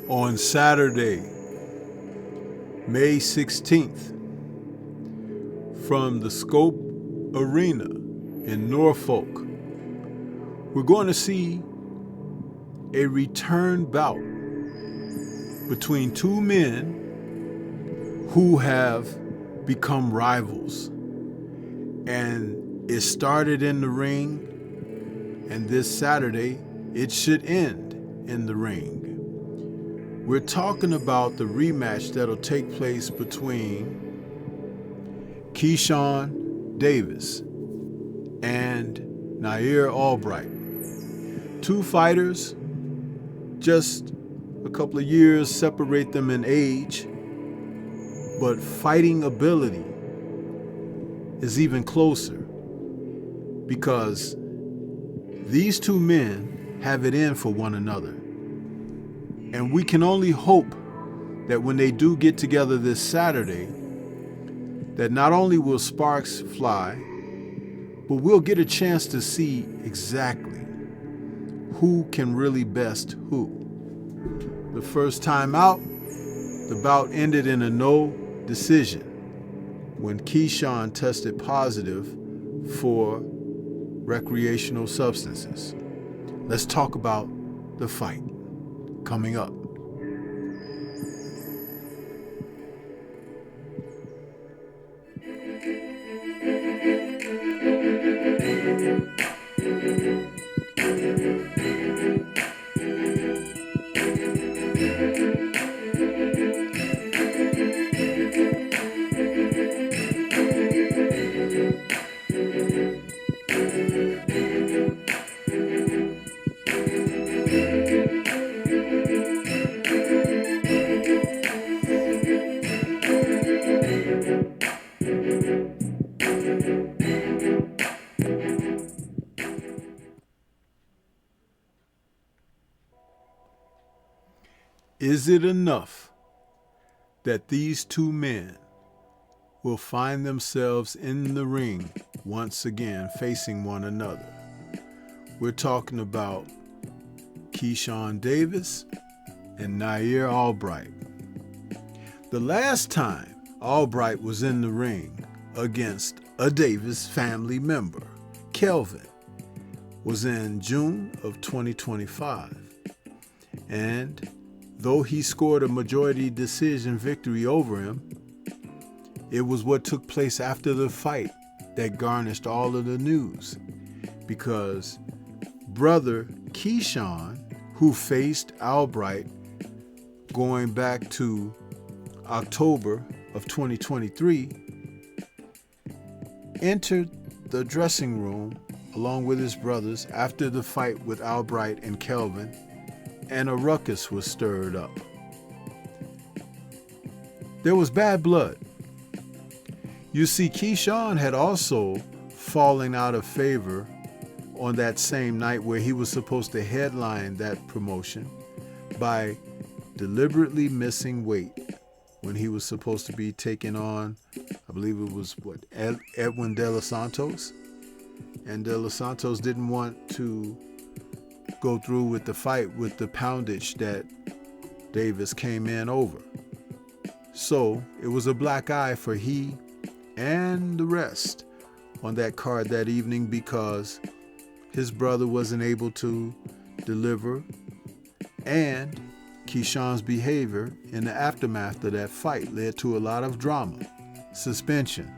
on Saturday, May 16th, from the Scope Arena in Norfolk, we're going to see a return bout between two men who have become rivals. And it started in the ring, and this Saturday it should end in the ring. We're talking about the rematch that'll take place between Keyshawn Davis and Nair Albright. Two fighters, just a couple of years separate them in age, but fighting ability is even closer, because these two men have it in for one another. And we can only hope that when they do get together this Saturday, that not only will sparks fly, but we'll get a chance to see exactly who can really best who. The first time out, the bout ended in a no decision when Keyshawn tested positive for recreational substances. Let's talk about the fight coming up. Is it enough that these two men will find themselves in the ring once again facing one another? We're talking about Keyshawn Davis and Nair Albright. The last time Albright was in the ring against a Davis family member, Kelvin, was in June of 2025. And though he scored a majority decision victory over him, it was what took place after the fight that garnished all of the news, because brother Keyshawn, who faced Albright going back to October of 2023, entered the dressing room along with his brothers after the fight with Albright and Kelvin, and a ruckus was stirred up. There was bad blood. You see, Keyshawn had also fallen out of favor on that same night where he was supposed to headline that promotion by deliberately missing weight when he was supposed to be taking on, I believe it was Edwin De Los Santos. And De Los Santos didn't want to go through with the fight with the poundage that Davis came in over. So it was a black eye for he and the rest on that card that evening, because his brother wasn't able to deliver, and Keyshawn's behavior in the aftermath of that fight led to a lot of drama, suspension.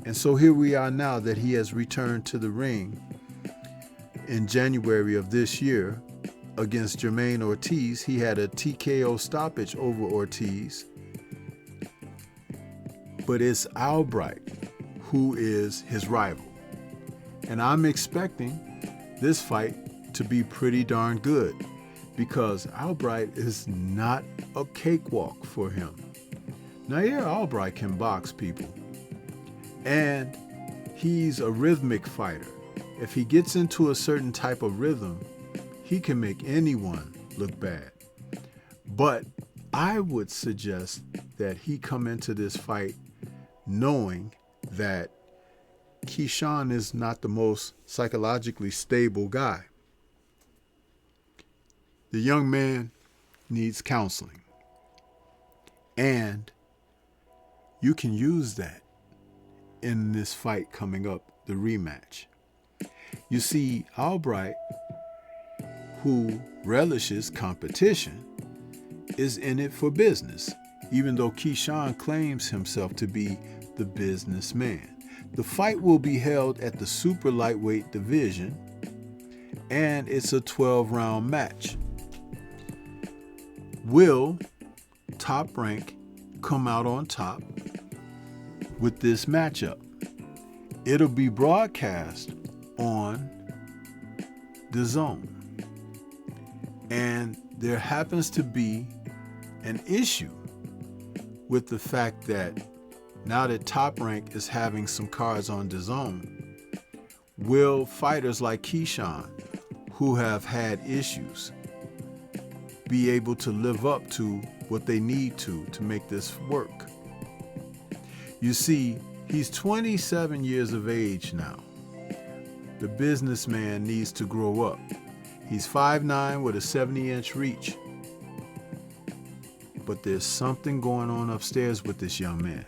And so here we are now that he has returned to the ring in January of this year against Jermaine Ortiz. He had a TKO stoppage over Ortiz. But it's Albright who is his rival. And I'm expecting this fight to be pretty darn good, because Albright is not a cakewalk for him. Nair Albright can box people, and he's a rhythmic fighter. If he gets into a certain type of rhythm, he can make anyone look bad. But I would suggest that he come into this fight knowing that Keyshawn is not the most psychologically stable guy. The young man needs counseling. And you can use that in this fight coming up, the rematch. You see, Albright, who relishes competition, is in it for business, even though Keyshawn claims himself to be the businessman. The fight will be held at the super lightweight division, and it's a 12-round match. Will Top Rank come out on top with this matchup? It'll be broadcast on Dazn. And there happens to be an issue with the fact that now that Top Rank is having some cards on Dazn, will fighters like Keyshawn, who have had issues, be able to live up to what they need to make this work? You see, he's 27 years of age now. The businessman needs to grow up. He's 5'9" with a 70-inch reach. But there's something going on upstairs with this young man.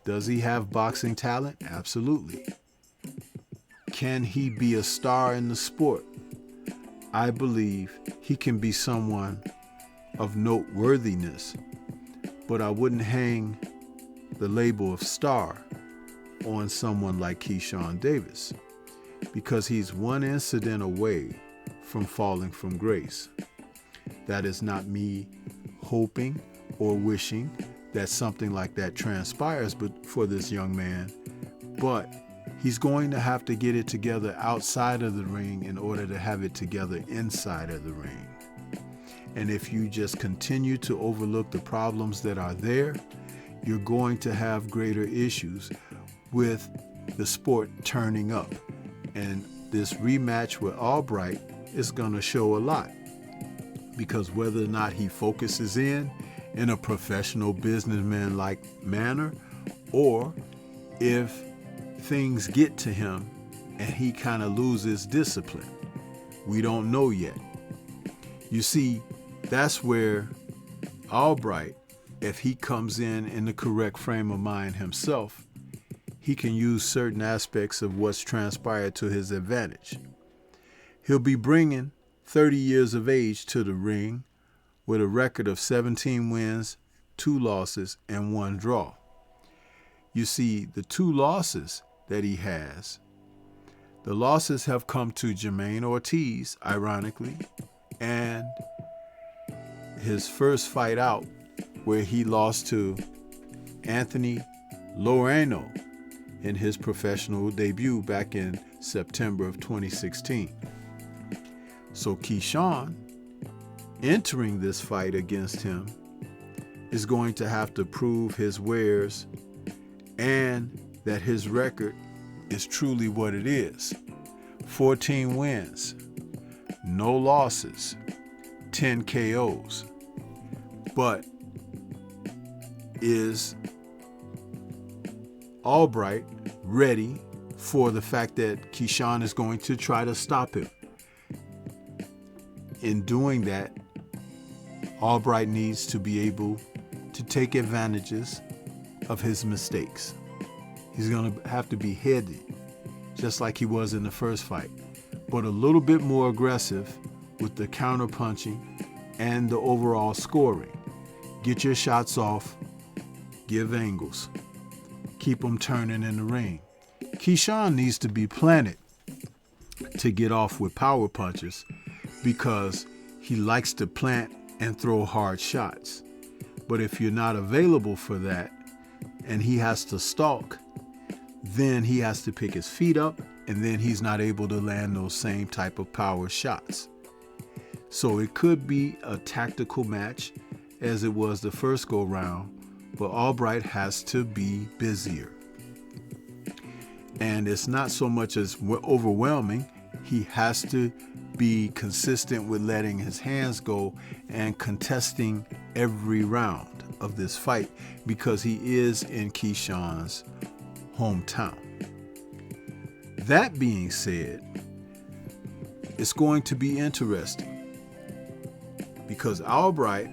Does he have boxing talent? Absolutely. Can he be a star in the sport? I believe he can be someone of noteworthiness, but I wouldn't hang the label of star on someone like Keyshawn Davis, because he's one incident away from falling from grace. That is not me hoping or wishing that something like that transpires but for this young man, but he's going to have to get it together outside of the ring in order to have it together inside of the ring. And if you just continue to overlook the problems that are there, you're going to have greater issues with the sport turning up. And this rematch with Albright is going to show a lot, because whether or not he focuses in a professional businessman-like manner, or if things get to him and he kind of loses discipline, we don't know yet. You see, that's where Albright, if he comes in the correct frame of mind himself, he can use certain aspects of what's transpired to his advantage. He'll be bringing 30 years of age to the ring with a record of 17 wins, 2 losses, and 1 draw. You see, the 2 losses that he has, the losses have come to Jermaine Ortiz, ironically, and his first fight out, where he lost to Anthony Loreno in his professional debut back in September of 2016. So Keyshawn, entering this fight against him, is going to have to prove his wares and that his record is truly what it is. 14 wins, no losses, 10 KOs. But is Albright ready for the fact that Keyshawn is going to try to stop him? In doing that, Albright needs to be able to take advantages of his mistakes. He's going to have to be heady, just like he was in the first fight, but a little bit more aggressive with the counter-punching and the overall scoring. Get your shots off, give angles, keep them turning in the ring. Keyshawn needs to be planted to get off with power punches, because he likes to plant and throw hard shots. But if you're not available for that and he has to stalk, then he has to pick his feet up, and then he's not able to land those same type of power shots. So it could be a tactical match as it was the first go round, but Albright has to be busier. And it's not so much as overwhelming. He has to be consistent with letting his hands go and contesting every round of this fight, because he is in Keyshawn's hometown. That being said, it's going to be interesting, because Albright,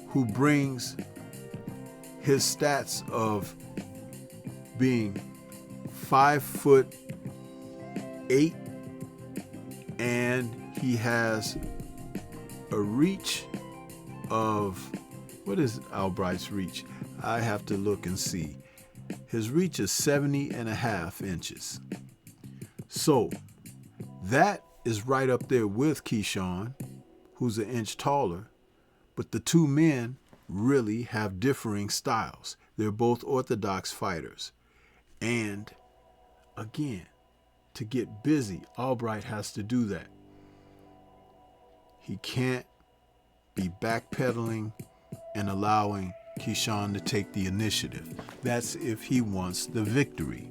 who brings his stats of being 5'8", and he has a reach of, what is Albright's reach? I have to look and see. His reach is 70.5 inches. So that is right up there with Keyshawn, who's an inch taller. But the two men really have differing styles. They're both orthodox fighters. And again, to get busy, Albright has to do that. He can't be backpedaling and allowing Keyshawn to take the initiative. That's if he wants the victory.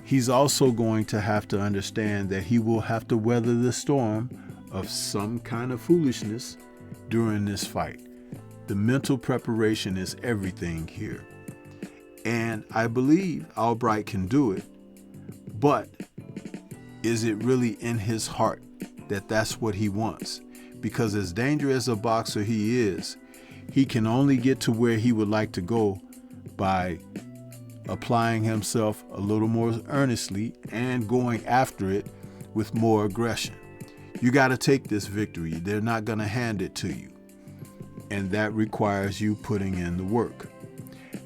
He's also going to have to understand that he will have to weather the storm of some kind of foolishness during this fight. The mental preparation is everything here. And I believe Albright can do it, but is it really in his heart that that's what he wants? Because as dangerous a boxer he is, he can only get to where he would like to go by applying himself a little more earnestly and going after it with more aggression. You got to take this victory. They're not going to hand it to you. And that requires you putting in the work.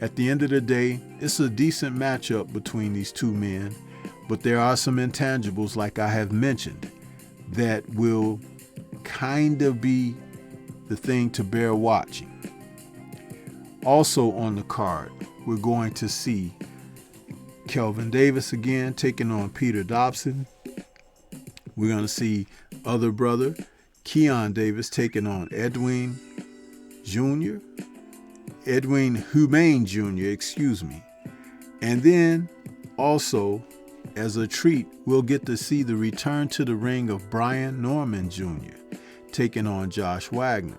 At the end of the day, it's a decent matchup between these two men, but there are some intangibles, like I have mentioned, that will kind of be the thing to bear watching. Also on the card, we're going to see Kelvin Davis again taking on Peter Dobson. We're going to see other brother Keon Davis taking on Edwin Humane Jr., And then also, as a treat, we'll get to see the return to the ring of Brian Norman Jr. taking on Josh Wagner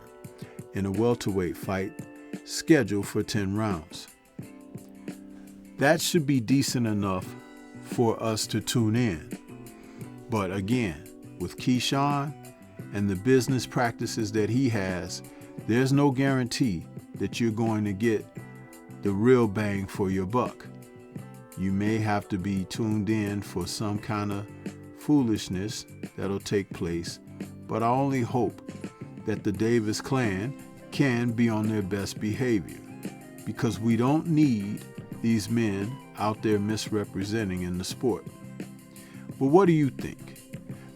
in a welterweight fight scheduled for 10 rounds. That should be decent enough for us to tune in. But again, with Keyshawn and the business practices that he has, there's no guarantee that you're going to get the real bang for your buck. You may have to be tuned in for some kind of foolishness that'll take place, but I only hope that the Davis clan can be on their best behavior, because we don't need these men out there misrepresenting in the sport. But what do you think?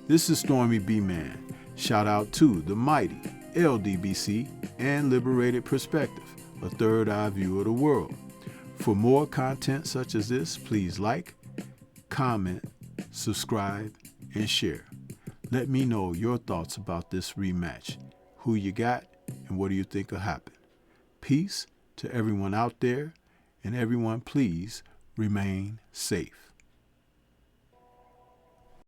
This is Stormy B-Man. Shout out to the mighty LDBC and Liberated Perspective, a third eye view of the world. For more content such as this, please like, comment, subscribe, and share. Let me know your thoughts about this rematch. Who you got, and what do you think will happen? Peace to everyone out there, and everyone please remain safe.